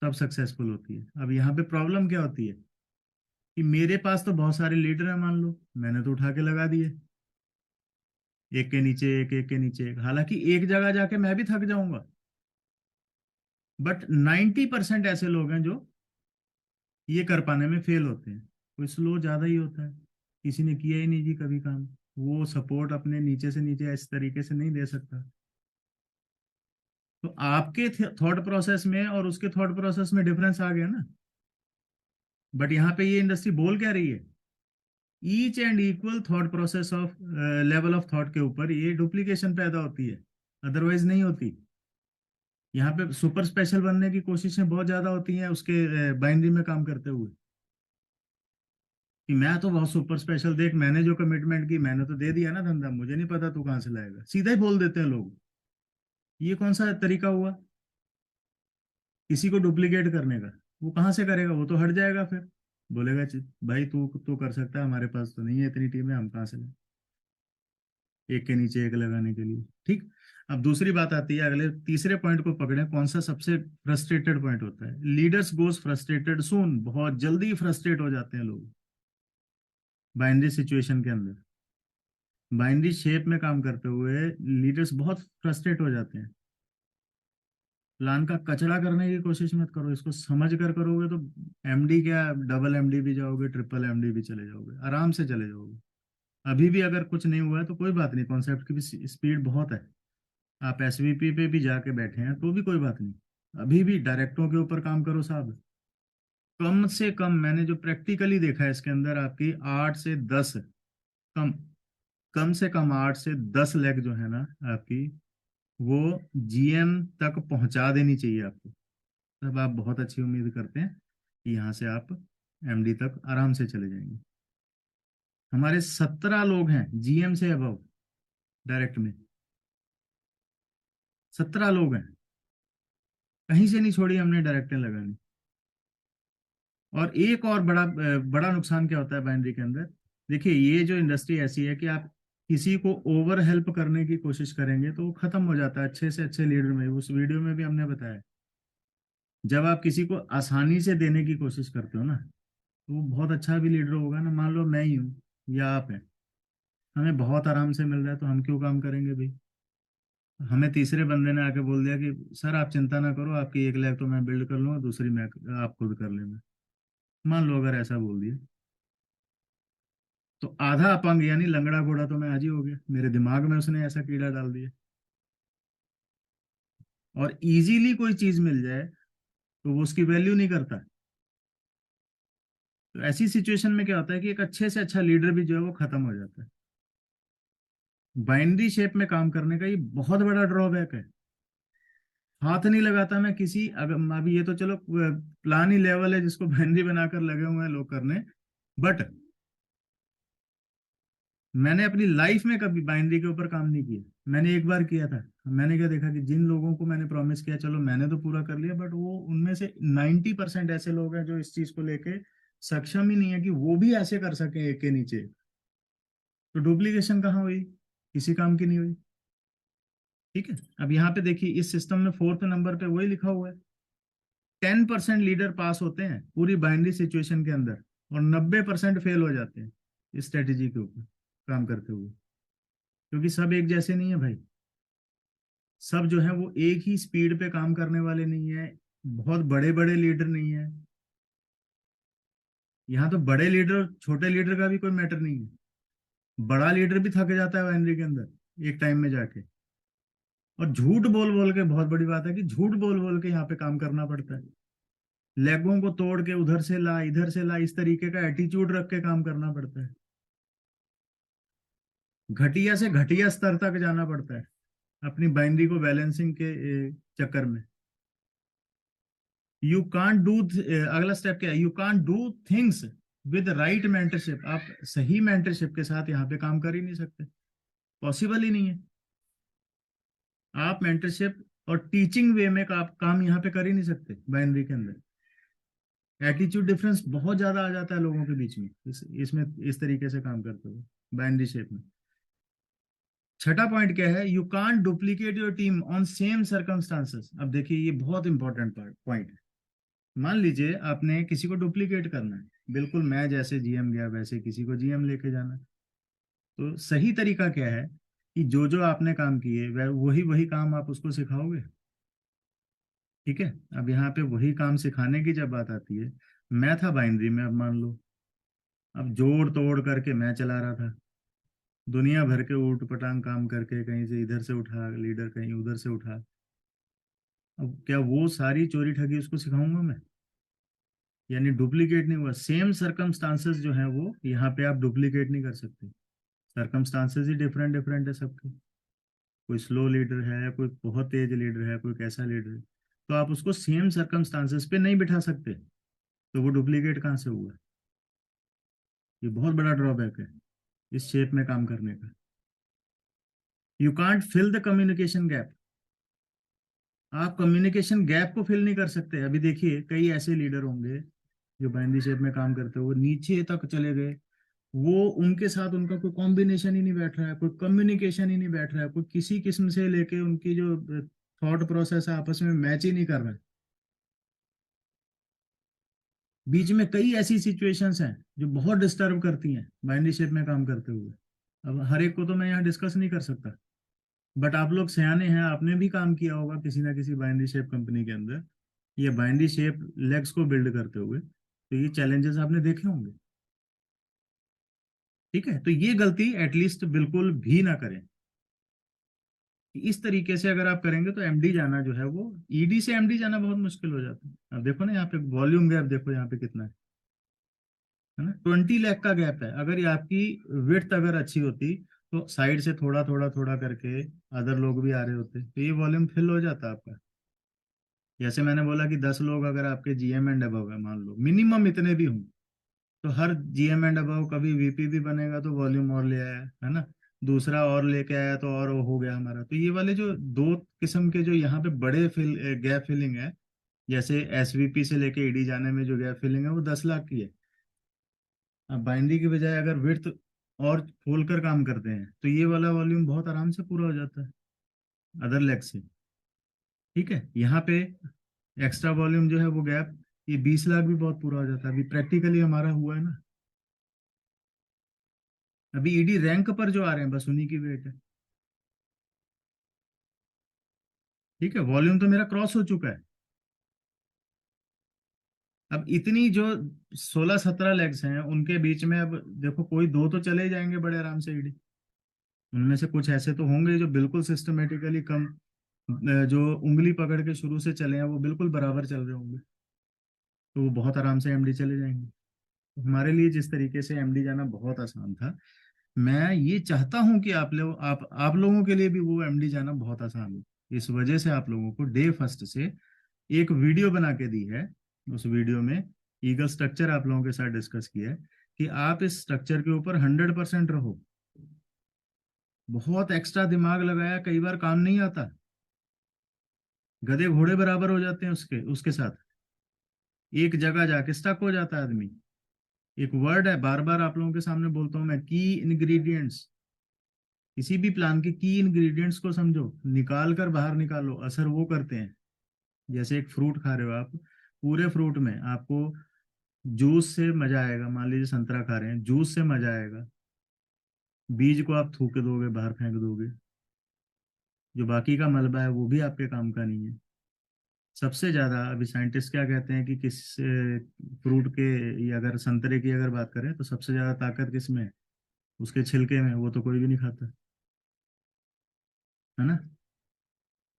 तब सक्सेसफुल होती है। अब यहाँ पे प्रॉब्लम क्या होती है कि मेरे पास तो बहुत सारे लीडर हैं, मान लो मैंने तो उठा के लगा दिए, एक के नीचे एक, एक के नीचे एक, हालांकि एक जगह जाके मैं भी थक जाऊंगा, बट 90% ऐसे लोग हैं जो ये कर पाने में फेल होते हैं। कोई स्लो ज्यादा ही होता है, किसी ने किया ही नहीं जी कभी काम, वो सपोर्ट अपने नीचे से नीचे इस तरीके से नहीं दे सकता। तो आपके थॉट प्रोसेस में और उसके थॉट प्रोसेस में डिफरेंस आ गया ना। बट यहाँ पे ये इंडस्ट्री बोल क्या रही है, each and equal thought process of, level of thought के ऊपर ये डुप्लीकेशन पैदा होती है, अदरवाइज नहीं होती। यहाँ पे सुपर स्पेशल बनने की कोशिशें बहुत ज्यादा होती हैं उसके बाइनरी में काम करते हुए, कि मैं तो बहुत सुपर स्पेशल, देख मैंने जो कमिटमेंट की मैंने तो दे दिया ना धंधा, मुझे नहीं पता तू कहाँ से लाएगा, सीधा ही बोल देते हैं लोग। ये कौन सा तरीका हुआ किसी को डुप्लीकेट करने का, वो कहाँ से करेगा, वो तो हट जाएगा फिर, बोलेगा भाई तू तो कर सकता है, हमारे पास तो नहीं है इतनी टीम है, हम कहाँ से लें एक के नीचे एक लगाने के लिए। ठीक, अब दूसरी बात आती है, अगले तीसरे पॉइंट को पकड़े, कौन सा सबसे फ्रस्ट्रेटेड पॉइंट होता है, लीडर्स गोज फ्रस्ट्रेटेड सून, बहुत जल्दी फ्रस्ट्रेट हो जाते हैं लोग बाइनरी सिचुएशन के अंदर। बाइनरी शेप में काम करते हुए लीडर्स बहुत फ्रस्ट्रेट हो जाते हैं। प्लान का कचरा करने की कोशिश मत करो, इसको समझ कर करोगे तो एमडी क्या, डबल एमडी भी जाओगे, ट्रिपल एमडी भी चले जाओगे, आराम से चले जाओगे। अभी भी अगर कुछ नहीं हुआ है तो कोई बात नहीं, कॉन्सेप्ट की भी स्पीड बहुत है, आप एसवीपी पे भी जाके बैठे हैं तो भी कोई बात नहीं, अभी भी डायरेक्टों के ऊपर काम करो साहब। कम से कम मैंने जो प्रैक्टिकली देखा है इसके अंदर, आपकी 8 से 10 कम कम से कम 8 से 10 लाख जो है ना आपकी, वो जीएम तक पहुंचा देनी चाहिए आपको। तब आप बहुत अच्छी उम्मीद करते हैं कि यहाँ से आप एमडी तक आराम से चले जाएंगे। हमारे 17 लोग हैं जीएम से अबव डायरेक्ट में, 17 लोग हैं, कहीं से नहीं छोड़ी हमने डायरेक्टें लगानी। और एक और बड़ा बड़ा नुकसान क्या होता है बाइनरी के अंदर, देखिए ये जो इंडस्ट्री ऐसी है कि आप किसी को ओवर हेल्प करने की कोशिश करेंगे तो वो खत्म हो जाता है अच्छे से अच्छे लीडर में। उस वीडियो में भी हमने बताया, जब आप किसी को आसानी से देने की कोशिश करते हो ना, तो वो बहुत अच्छा भी लीडर होगा ना। मान लो मैं ही हूँ या आप हैं, हमें बहुत आराम से मिल रहा है तो हम क्यों काम करेंगे भाई। हमें तीसरे बंदे ने आके बोल दिया कि सर आप चिंता ना करो, आपकी 1 लाख तो मैं बिल्ड कर लूंगा, दूसरी मैं आप खुद कर लेना। मान लो अगर ऐसा बोल दिया, तो आधा अपंग यानी लंगड़ा घोड़ा तो मैं आज ही हो गया, मेरे दिमाग में उसने ऐसा कीड़ा डाल दिया। और इजीली कोई चीज मिल जाए तो वो उसकी वैल्यू नहीं करता। तो ऐसी सिचुएशन में क्या होता है कि एक अच्छे से अच्छा लीडर भी जो है वो खत्म हो जाता है। बाइनरी शेप में काम करने का ये बहुत बड़ा ड्रॉबैक है। हाथ नहीं लगाता मैं किसी, अगर अभी ये तो चलो प्लान ही लेवल है जिसको बाइनरी बनाकर लगे हुए हैं लोग करने, बट मैंने अपनी लाइफ में कभी बाइनरी के ऊपर काम नहीं किया। मैंने एक बार किया था। मैंने क्या देखा कि जिन लोगों को मैंने प्रॉमिस किया, चलो मैंने तो पूरा कर लिया, बट वो उनमें से 90% ऐसे लोग हैं जो इस चीज को लेके सक्षम ही नहीं है कि वो भी ऐसे कर सके एक के नीचे। तो डुप्लीकेशन कहाँ हुई, किसी काम की नहीं हुई। ठीक है, अब यहाँ पे देखिए इस सिस्टम में 4th नंबर पे वही लिखा हुआ है, 10% लीडर पास होते हैं पूरी बाइनरी सिचुएशन के अंदर, और 90% फेल हो जाते हैं इस स्ट्रेटेजी के ऊपर काम करते हुए। क्योंकि सब एक जैसे नहीं है भाई, सब जो है वो एक ही स्पीड पे काम करने वाले नहीं है, बहुत बड़े बड़े लीडर नहीं है। यहाँ तो बड़े लीडर छोटे लीडर का भी कोई मैटर नहीं है। बड़ा लीडर भी थक जाता है बाइनरी के अंदर एक टाइम में जाके। और झूठ बोल बोल के, बहुत बड़ी बात है कि झूठ बोल बोल के यहाँ पे काम करना पड़ता है। लेगों को तोड़ के उधर से ला इधर से ला, इस तरीके का एटीट्यूड रख के काम करना पड़ता है। घटिया से घटिया स्तर तक जाना पड़ता है अपनी बाइनरी को बैलेंसिंग के चक्कर में। यू कांट डू, अगला स्टेप क्या है, you can't do things with right mentorship. आप सही मेंटरशिप के साथ यहाँ पे काम कर ही नहीं सकते, पॉसिबल ही नहीं है। आप मेंटरशिप और टीचिंग वे में काम यहाँ पे कर ही नहीं सकते बाइनरी के अंदर। एटीट्यूड डिफरेंस बहुत ज्यादा आ जाता है लोगों के बीच में इसमें इस तरीके से काम करते हुए बाइनरी शेप में। छठा पॉइंट क्या है, you can't duplicate your team on same circumstances. अब देखिए ये बहुत इंपॉर्टेंट पॉइंट है। मान लीजिए आपने किसी को डुप्लीकेट करना है, बिल्कुल मैं जैसे जीएम गया वैसे किसी को जीएम लेके जाना है। तो सही तरीका क्या है कि जो जो आपने काम किए वह वही वही काम आप उसको सिखाओगे। ठीक है, अब यहाँ पे वही काम सिखाने की जब बात आती है, मैं था बाइनरी में, अब मान लो अब जोड़ तोड़ करके मैं चला रहा था, दुनिया भर के ऊट पटांग काम करके कहीं से इधर से उठा लीडर, कहीं उधर से उठा। अब क्या वो सारी चोरी ठगी उसको सिखाऊंगा मैं? यानी डुप्लीकेट नहीं हुआ। सेम सर्कमस्टांसेस जो है वो यहाँ पे आप डुप्लीकेट नहीं कर सकते। सर्कमस्टांसेस ही डिफरेंट डिफरेंट है सबके। कोई स्लो लीडर है, कोई बहुत तेज लीडर है, कोई कैसा लीडर है, तो आप उसको सेम सर्कमस्टांसेस पे नहीं बिठा सकते। तो वो डुप्लीकेट कहाँ से हुआ? ये बहुत बड़ा ड्रॉबैक है इस शेप में काम करने का। You can't fill the communication gap. आप कम्युनिकेशन गैप को फिल नहीं कर सकते। अभी देखिए कई ऐसे लीडर होंगे जो बाइनरी शेप में काम करते हुए नीचे तक चले गए, वो उनके साथ उनका कोई कॉम्बिनेशन ही नहीं बैठ रहा है, कोई कम्युनिकेशन ही नहीं बैठ रहा है, कोई किसी किस्म से लेके उनकी जो थॉट प्रोसेस है आपस में मैच ही नहीं कर रहा है। बीच में कई ऐसी सिचुएशंस हैं जो बहुत डिस्टर्ब करती हैं बाइनरी शेप में काम करते हुए। अब हर एक को तो मैं यहाँ डिस्कस नहीं कर सकता, बट आप लोग सयाने हैं, आपने भी काम किया होगा किसी ना किसी बाइनरी शेप कंपनी के अंदर, ये बाइनरी शेप लेग्स को बिल्ड करते हुए, तो ये चैलेंजेस आपने देखे होंगे। ठीक है, तो ये गलती एटलीस्ट बिल्कुल भी ना करें। इस तरीके से अगर आप करेंगे तो एमडी जाना जो है वो, ईडी से एमडी जाना बहुत मुश्किल हो जाता है। अब देखो ना यहाँ पे वॉल्यूम गैप देखो यहाँ पे कितना है ना, 20 लाख का गैप है। अगर ये आपकी विड्थ अगर अच्छी होती तो साइड से थोड़ा थोड़ा थोड़ा करके अदर लोग भी आ रहे होते, तो ये वॉल्यूम फिल हो जाता आपका। जैसे मैंने बोला कि 10 लोग अगर आपके जीएम एंड अबव है, मान लो मिनिमम इतने भी हों, तो हर जीएम एंड अबव कभी वीपी भी बनेगा तो वॉल्यूम और ले आया, है ना। दूसरा और लेके आया तो और वो हो गया हमारा। तो ये वाले जो दो किस्म के जो यहाँ पे बड़े गैप फिलिंग है, जैसे एसवीपी से लेके ईडी जाने में जो गैप फिलिंग है वो 10 लाख की है। अब बाइनरी की बजाय अगर विड्थ और खोलकर काम करते हैं तो ये वाला वॉल्यूम बहुत आराम से पूरा हो जाता है अदर लेग से। ठीक है, यहाँ पे एक्स्ट्रा वॉल्यूम जो है वो गैप, ये 20 लाख भी बहुत पूरा हो जाता है। अभी प्रैक्टिकली हमारा हुआ है ना। अभी ईडी रैंक पर जो आ रहे हैं बस उन्हीं की वेट है। ठीक है, वॉल्यूम तो मेरा क्रॉस हो चुका है। अब इतनी जो 16-17 लेग्स हैं उनके बीच में अब देखो कोई दो तो चले ही जाएंगे बड़े आराम से ईडी। उनमें से कुछ ऐसे तो होंगे जो बिल्कुल सिस्टमेटिकली कम, जो उंगली पकड़ के शुरू से चले हैं वो बिल्कुल बराबर चल रहे होंगे, तो वो बहुत आराम से एमडी चले जाएंगे। तो हमारे लिए जिस तरीके से एमडी जाना बहुत आसान था, मैं ये चाहता हूं कि आप लोगों के लिए भी वो एमडी जाना बहुत आसान हो। इस वजह से आप लोगों को डे फर्स्ट से एक वीडियो बना के दी है। उस वीडियो में ईगल स्ट्रक्चर आप लोगों के साथ डिस्कस किया है कि आप इस स्ट्रक्चर के ऊपर 100% रहो। बहुत एक्स्ट्रा दिमाग लगाया, कई बार काम नहीं आता। गधे घोड़े बराबर हो जाते हैं उसके उसके साथ। एक जगह जाके स्टक हो जाता है आदमी। एक वर्ड है, बार बार आप लोगों के सामने बोलता हूं मैं, की इंग्रेडिएंट्स। किसी भी प्लान के की इंग्रेडिएंट्स को समझो, निकाल कर बाहर निकालो, असर वो करते हैं। जैसे एक फ्रूट खा रहे हो आप, पूरे फ्रूट में आपको जूस से मजा आएगा। मान लीजिए संतरा खा रहे हैं, जूस से मजा आएगा, बीज को आप थूक दोगे, बाहर फेंक दोगे, जो बाकी का मलबा है वो भी आपके काम का नहीं है। सबसे ज्यादा अभी साइंटिस्ट क्या कहते हैं कि किस फ्रूट के, या अगर संतरे की अगर बात करें तो सबसे ज्यादा ताकत किस में है? उसके छिलके में। वो तो कोई भी नहीं खाता, है ना।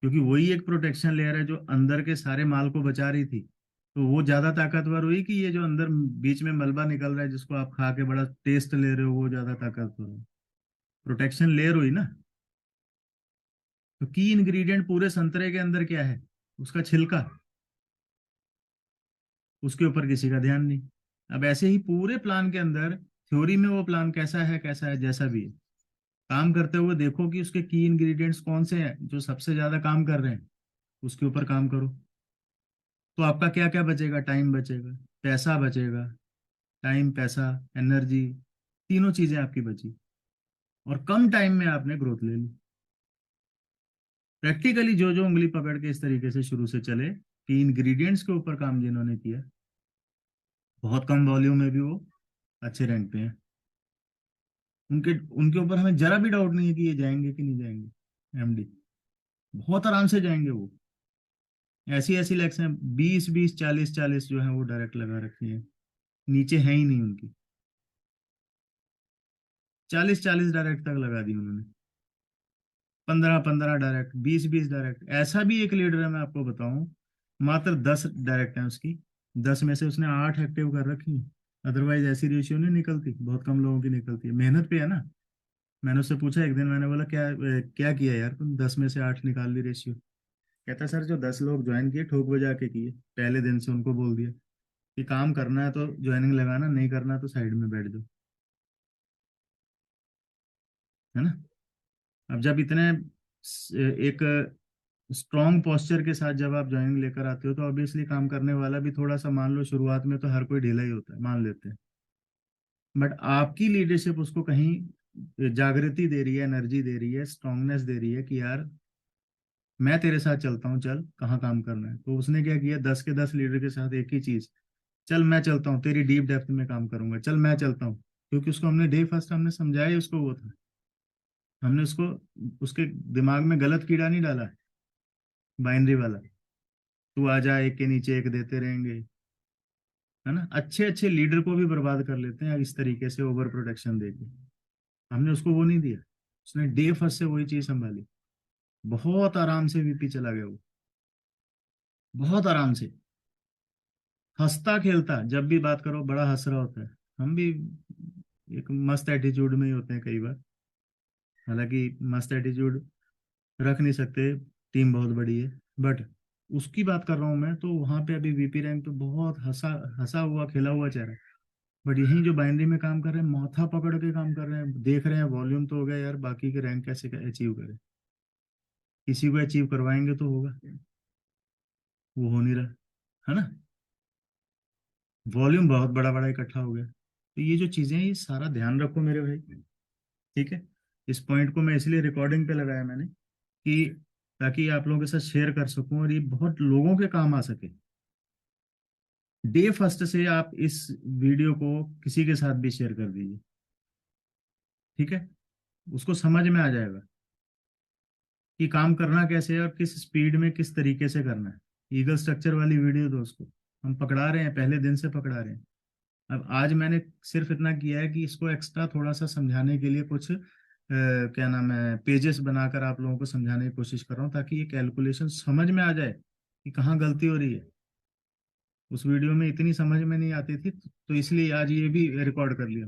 क्योंकि वही एक प्रोटेक्शन लेयर है जो अंदर के सारे माल को बचा रही थी। तो वो ज्यादा ताकतवर हुई कि ये जो अंदर बीच में मलबा निकल रहा है जिसको आप खा के बड़ा टेस्ट ले रहे हो, वो ज्यादा ताकतवर है। प्रोटेक्शन लेयर हुई ना। तो की इंग्रेडिएंट पूरे संतरे के अंदर क्या है? उसका छिलका। उसके ऊपर किसी का ध्यान नहीं। अब ऐसे ही पूरे प्लान के अंदर, थ्योरी में वो प्लान कैसा है जैसा भी है, काम करते हुए देखो कि उसके की इंग्रेडिएंट्स कौन से हैं जो सबसे ज्यादा काम कर रहे हैं, उसके ऊपर काम करो। तो आपका क्या क्या बचेगा? टाइम बचेगा, पैसा बचेगा। टाइम, पैसा, एनर्जी, तीनों चीजें आपकी बची, और कम टाइम में आपने ग्रोथ ले ली। प्रैक्टिकली जो जो उंगली पकड़ के इस तरीके से शुरू से चले कि इंग्रेडिएंट्स के ऊपर काम जिन्होंने किया, बहुत कम वॉल्यूम में भी वो अच्छे रैंक पे हैं। उनके उनके ऊपर हमें जरा भी डाउट नहीं है कि ये जाएंगे कि नहीं जाएंगे एमडी। बहुत आराम से जाएंगे वो। ऐसी ऐसी लेग्स हैं, 20-20, 40-40 जो है वो डायरेक्ट लगा रखी है, नीचे है ही नहीं उनकी। 40-40 डायरेक्ट तक लगा दी उन्होंने। 15-15 डायरेक्ट, 20-20 डायरेक्ट। ऐसा भी एक लीडर है मैं आपको बताऊं, मात्र 10 डायरेक्ट है उसकी। 10 में से उसने 8 एक्टिव कर रखी है। अदरवाइज ऐसी रेशियो नहीं निकलती, बहुत कम लोगों की निकलती है। मेहनत पे है ना। मैंने उससे पूछा एक दिन, मैंने बोला क्या किया यार तुम, 10 में से 8 निकाल ली रेशियो। कहता सर जो 10 लोग ज्वाइन किए ठोक बजा के किए, पहले दिन से उनको बोल दिया कि काम करना है तो ज्वाइनिंग लगाना, नहीं करना तो साइड में बैठ जाओ, है ना। अब जब इतने एक स्ट्रॉन्ग पोस्चर के साथ जब आप ज्वाइनिंग लेकर आते हो तो ऑब्वियसली काम करने वाला भी थोड़ा सा, मान लो शुरुआत में तो हर कोई ढीला ही होता है, मान लेते हैं। बट आपकी लीडरशिप उसको कहीं जागृति दे रही है, एनर्जी दे रही है, स्ट्रांगनेस दे रही है कि यार मैं तेरे साथ चलता हूँ, चल कहाँ काम करना है। तो उसने क्या किया, 10 के 10 लीडर के साथ एक ही चीज, चल मैं चलता हूँ तेरी डीप डेप्थ में काम करूंगा, चल मैं चलता हूँ। क्योंकि उसको हमने डे फर्स्ट हमने समझाया ही उसको वो था। हमने उसको, उसके दिमाग में गलत कीड़ा नहीं डाला है, बाइनरी वाला। तू आ जा, एक के नीचे एक देते रहेंगे, है ना। अच्छे अच्छे लीडर को भी बर्बाद कर लेते हैं इस तरीके से ओवर प्रोटेक्शन देके। हमने उसको वो नहीं दिया। उसने डे फर्स्ट से वही चीज संभाली। बहुत आराम से वीपी चला गया वो, बहुत आराम से। हंसता खेलता, जब भी बात करो बड़ा हंस रहा होता है। हम भी एक मस्त एटीट्यूड में ही होते हैं कई बार। हालांकि मस्त एटीट्यूड रख नहीं सकते, टीम बहुत बड़ी है, बट उसकी बात कर रहा हूँ मैं, तो वहां पे अभी वीपी रैंक पे बहुत हंसा हंसा हुआ खेला हुआ चेहरा। बट यहीं जो बाइनरी में काम कर रहे हैं, माथा पकड़ के काम कर रहे हैं, देख रहे हैं वॉल्यूम तो हो गया यार, बाकी के रैंक कैसे अचीव करें, किसी को अचीव करवाएंगे तो होगा, वो हो नहीं रहा, है ना। वॉल्यूम बहुत बड़ा बड़ा इकट्ठा हो गया, तो ये जो चीजें हैं, ये सारा ध्यान रखो मेरे भाई। ठीक है, इस पॉइंट को मैं इसलिए रिकॉर्डिंग पे लगाया मैंने, कि ताकि आप लोगों के साथ शेयर कर सकूं और ये बहुत लोगों के काम आ सके। डे फर्स्ट से आप इस वीडियो को किसी के साथ भी शेयर कर दीजिए, ठीक है, उसको समझ में आ जाएगा कि काम करना कैसे है और किस स्पीड में किस तरीके से करना है। ईगल स्ट्रक्चर वाली वीडियो दोस्तों हम पकड़ा रहे हैं, पहले दिन से पकड़ा रहे हैं। अब आज मैंने सिर्फ इतना किया है कि इसको एक्स्ट्रा थोड़ा सा समझाने के लिए कुछ क्या नाम है, पेजेस बनाकर आप लोगों को समझाने की कोशिश कर रहा हूँ, ताकि ये कैलकुलेशन समझ में आ जाए कि कहाँ गलती हो रही है। उस वीडियो में इतनी समझ में नहीं आती थी, तो इसलिए आज ये भी रिकॉर्ड कर लिया।